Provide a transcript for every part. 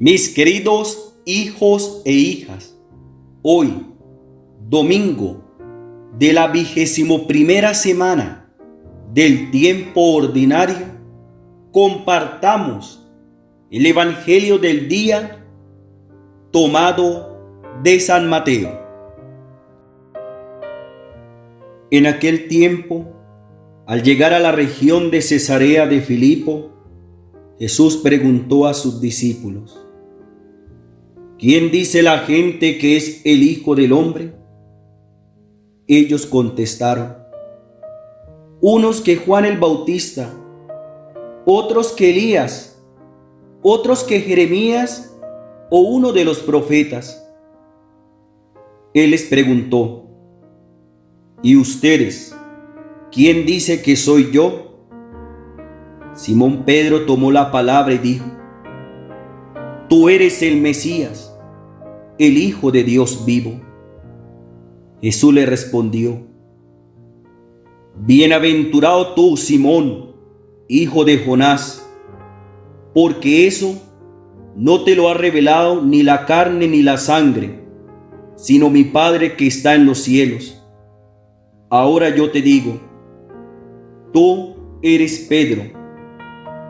Mis queridos hijos e hijas, hoy, domingo de la 21ª semana del tiempo ordinario, compartamos el Evangelio del día tomado de San Mateo. En aquel tiempo, al llegar a la región de Cesarea de Filipo, Jesús preguntó a sus discípulos: ¿Quién dice la gente que es el Hijo del Hombre? Ellos contestaron: unos que Juan el Bautista, otros que Elías, otros que Jeremías o uno de los profetas. Él les preguntó: ¿y ustedes, quién dice que soy yo? Simón Pedro tomó la palabra y dijo: Tú eres el Mesías, el Hijo de Dios vivo. Jesús le respondió: Bienaventurado tú, Simón, hijo de Jonás, porque eso no te lo ha revelado ni la carne ni la sangre, sino mi Padre que está en los cielos. Ahora yo te digo, tú eres Pedro,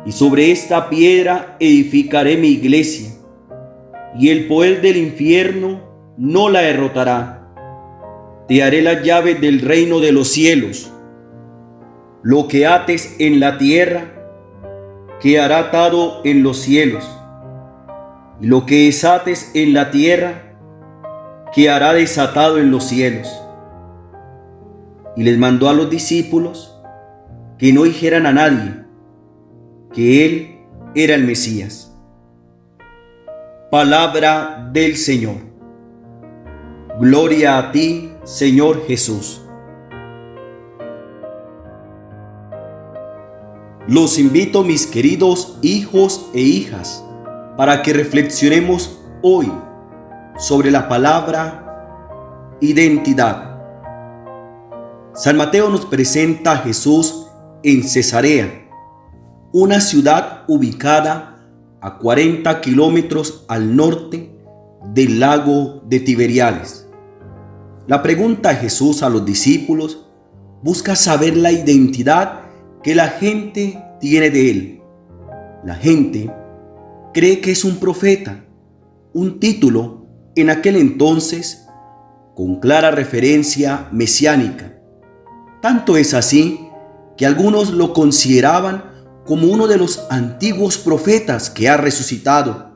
y sobre esta piedra edificaré mi iglesia, y el poder del infierno no la derrotará. Te haré las llaves del reino de los cielos. Lo que ates en la tierra quedará atado en los cielos, y lo que desates en la tierra quedará desatado en los cielos. Y les mandó a los discípulos que no dijeran a nadie que él era el Mesías. Palabra del Señor. Gloria a ti, Señor Jesús. Los invito, mis queridos hijos e hijas, para que reflexionemos hoy sobre la palabra identidad. San Mateo nos presenta a Jesús en Cesarea, una ciudad ubicada a 40 kilómetros al norte del lago de Tiberíades. La pregunta de Jesús a los discípulos busca saber la identidad que la gente tiene de él. La gente cree que es un profeta, un título en aquel entonces con clara referencia mesiánica. Tanto es así que algunos lo consideraban como uno de los antiguos profetas que ha resucitado.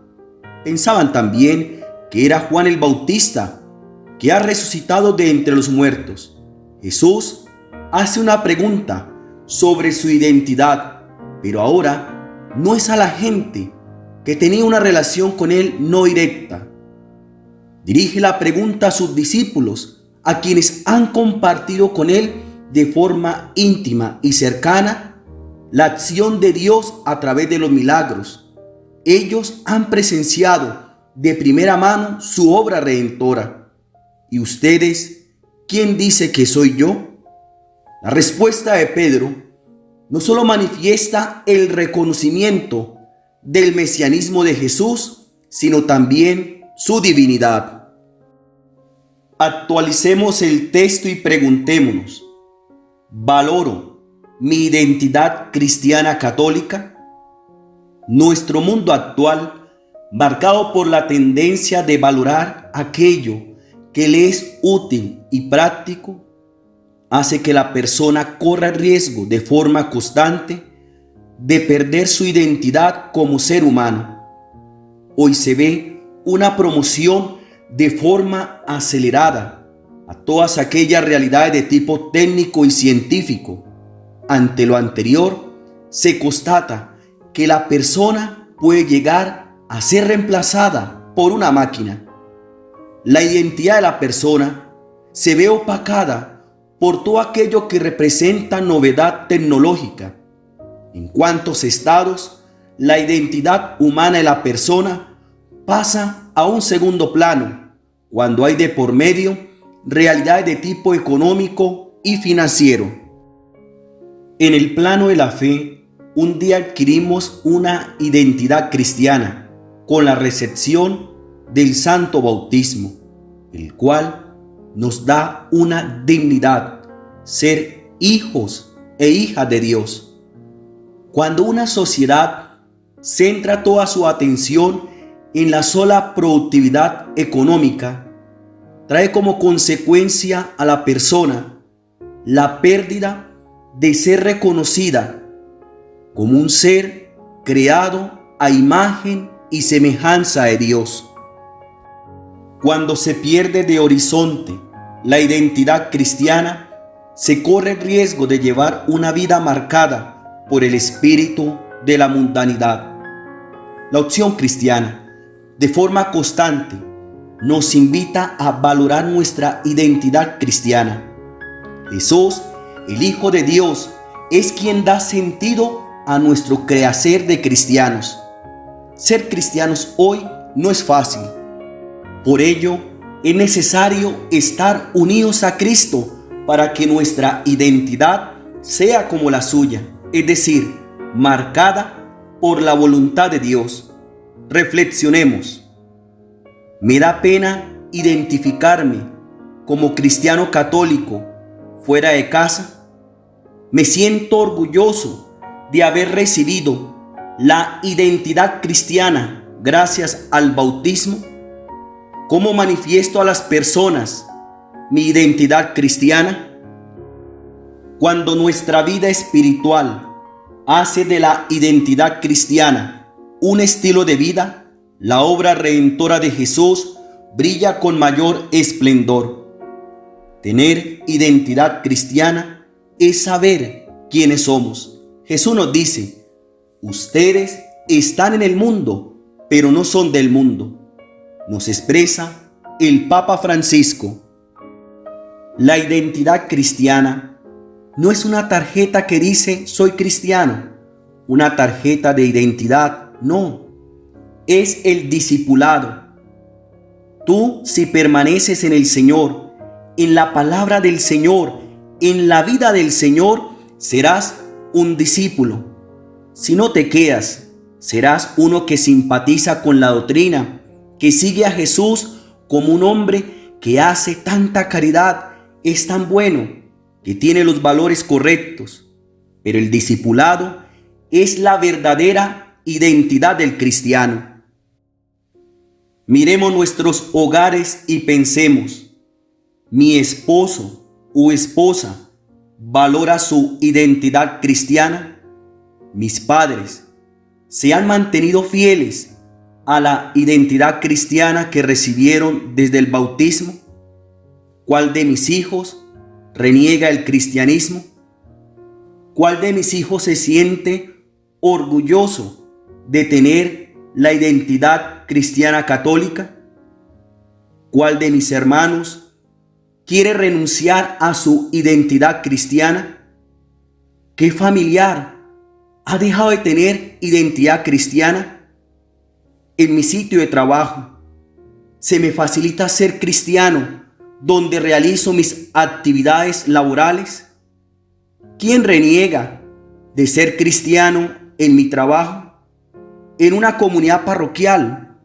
Pensaban también que era Juan el Bautista, que ha resucitado de entre los muertos. Jesús hace una pregunta sobre su identidad, pero ahora no es a la gente que tenía una relación con él no directa. Dirige la pregunta a sus discípulos, a quienes han compartido con él de forma íntima y cercana la acción de Dios a través de los milagros. Ellos han presenciado de primera mano su obra redentora. ¿Y ustedes, quién dice que soy yo? La respuesta de Pedro no solo manifiesta el reconocimiento del mesianismo de Jesús, sino también su divinidad. Actualicemos el texto y preguntémonos: ¿valoro mi identidad cristiana católica? Nuestro mundo actual, marcado por la tendencia de valorar aquello que le es útil y práctico, hace que la persona corra el riesgo de forma constante de perder su identidad como ser humano. Hoy se ve una promoción de forma acelerada a todas aquellas realidades de tipo técnico y científico. Ante lo anterior, se constata que la persona puede llegar a ser reemplazada por una máquina. La identidad de la persona se ve opacada por todo aquello que representa novedad tecnológica. En cuantos estados, la identidad humana de la persona pasa a un segundo plano, cuando hay de por medio realidades de tipo económico y financiero. En el plano de la fe, un día adquirimos una identidad cristiana, con la recepción del santo bautismo, el cual nos da una dignidad, ser hijos e hijas de Dios. Cuando una sociedad centra toda su atención en la sola productividad económica, trae como consecuencia a la persona la pérdida de ser reconocida como un ser creado a imagen y semejanza de Dios. Cuando se pierde de horizonte la identidad cristiana, se corre el riesgo de llevar una vida marcada por el espíritu de la mundanidad. La opción cristiana, de forma constante, nos invita a valorar nuestra identidad cristiana. Jesús, el Hijo de Dios, es quien da sentido a nuestro quehacer de cristianos. Ser cristianos hoy no es fácil. Por ello, es necesario estar unidos a Cristo para que nuestra identidad sea como la suya, es decir, marcada por la voluntad de Dios. Reflexionemos. Me da pena identificarme como cristiano católico fuera de casa. Me siento orgulloso de haber recibido la identidad cristiana gracias al bautismo. ¿Cómo manifiesto a las personas mi identidad cristiana? Cuando nuestra vida espiritual hace de la identidad cristiana un estilo de vida, la obra redentora de Jesús brilla con mayor esplendor. Tener identidad cristiana es saber quiénes somos. Jesús nos dice: ustedes están en el mundo, pero no son del mundo. Nos expresa el Papa Francisco. La identidad cristiana no es una tarjeta que dice soy cristiano, una tarjeta de identidad, no. Es el discipulado. Tú, si permaneces en el Señor, en la palabra del Señor, en la vida del Señor, serás un discípulo. Si no te quedas, serás uno que simpatiza con la doctrina, que sigue a Jesús como un hombre que hace tanta caridad, es tan bueno, que tiene los valores correctos. Pero el discipulado es la verdadera identidad del cristiano. Miremos nuestros hogares y pensemos: ¿mi esposo o esposa valora su identidad cristiana? ¿Mis padres se han mantenido fieles a la identidad cristiana que recibieron desde el bautismo? ¿Cuál de mis hijos reniega el cristianismo? ¿Cuál de mis hijos se siente orgulloso de tener la identidad cristiana católica? ¿Cuál de mis hermanos quiere renunciar a su identidad cristiana? ¿Qué familiar ha dejado de tener identidad cristiana? En mi sitio de trabajo, ¿se me facilita ser cristiano donde realizo mis actividades laborales? ¿Quién reniega de ser cristiano en mi trabajo? En una comunidad parroquial,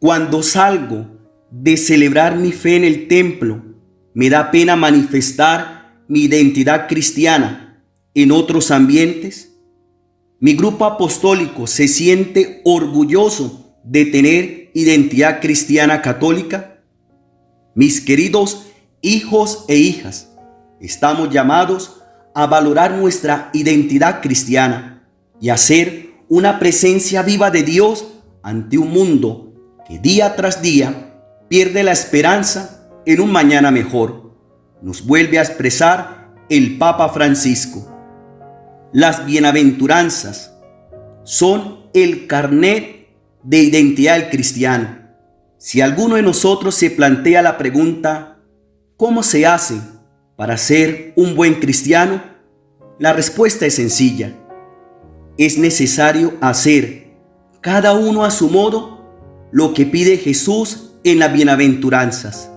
cuando salgo de celebrar mi fe en el templo, me da pena manifestar mi identidad cristiana en otros ambientes. Mi grupo apostólico se siente orgulloso de tener identidad cristiana católica. Mis queridos hijos e hijas, estamos llamados a valorar nuestra identidad cristiana y a ser una presencia viva de Dios ante un mundo que día tras día pierde la esperanza en un mañana mejor. Nos vuelve a expresar el Papa Francisco. Las bienaventuranzas son el carnet de identidad del cristiano. Si alguno de nosotros se plantea la pregunta: ¿cómo se hace para ser un buen cristiano? La respuesta es sencilla. Es necesario hacer, cada uno a su modo, lo que pide Jesús en las bienaventuranzas.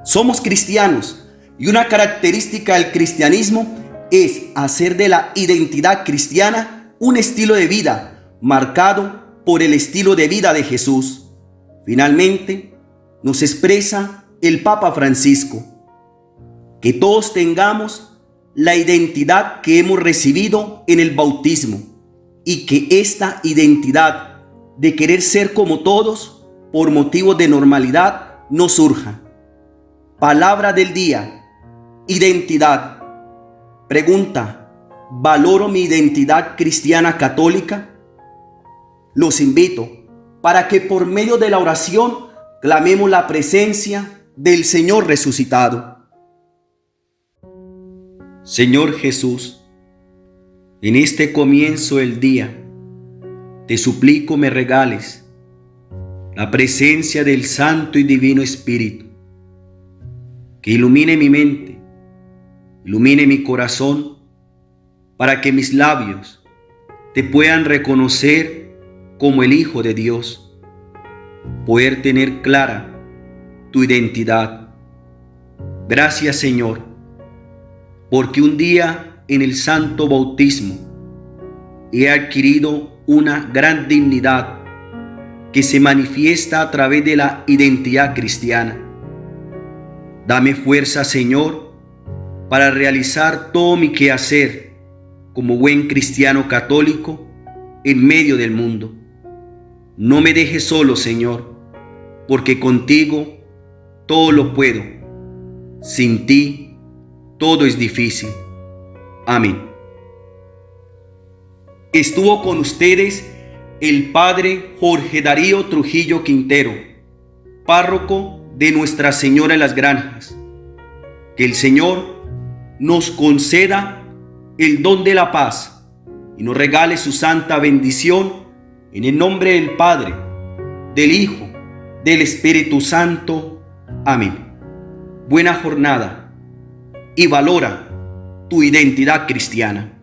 Somos cristianos y una característica del cristianismo es hacer de la identidad cristiana un estilo de vida marcado por el estilo de vida de Jesús. Finalmente, nos expresa el Papa Francisco, que todos tengamos la identidad que hemos recibido en el bautismo y que esta identidad de querer ser como todos por motivos de normalidad no surja. Palabra del día: identidad. Pregunta: ¿valoro mi identidad cristiana católica? Los invito para que por medio de la oración clamemos la presencia del Señor resucitado. Señor Jesús, en este comienzo del día, te suplico me regales la presencia del Santo y Divino Espíritu, que ilumine mi mente, ilumine mi corazón, para que mis labios te puedan reconocer como el Hijo de Dios, poder tener clara tu identidad. Gracias, Señor, porque un día en el santo bautismo he adquirido una gran dignidad que se manifiesta a través de la identidad cristiana. Dame fuerza, Señor, para realizar todo mi quehacer como buen cristiano católico en medio del mundo. No me dejes solo, Señor, porque contigo todo lo puedo. Sin ti todo es difícil. Amén. Estuvo con ustedes el Padre Jorge Darío Trujillo Quintero, párroco de Nuestra Señora de las Granjas. Que el Señor nos conceda el don de la paz y nos regale su santa bendición, en el nombre del Padre, del Hijo, del Espíritu Santo. Amén. Buena jornada y valora tu identidad cristiana.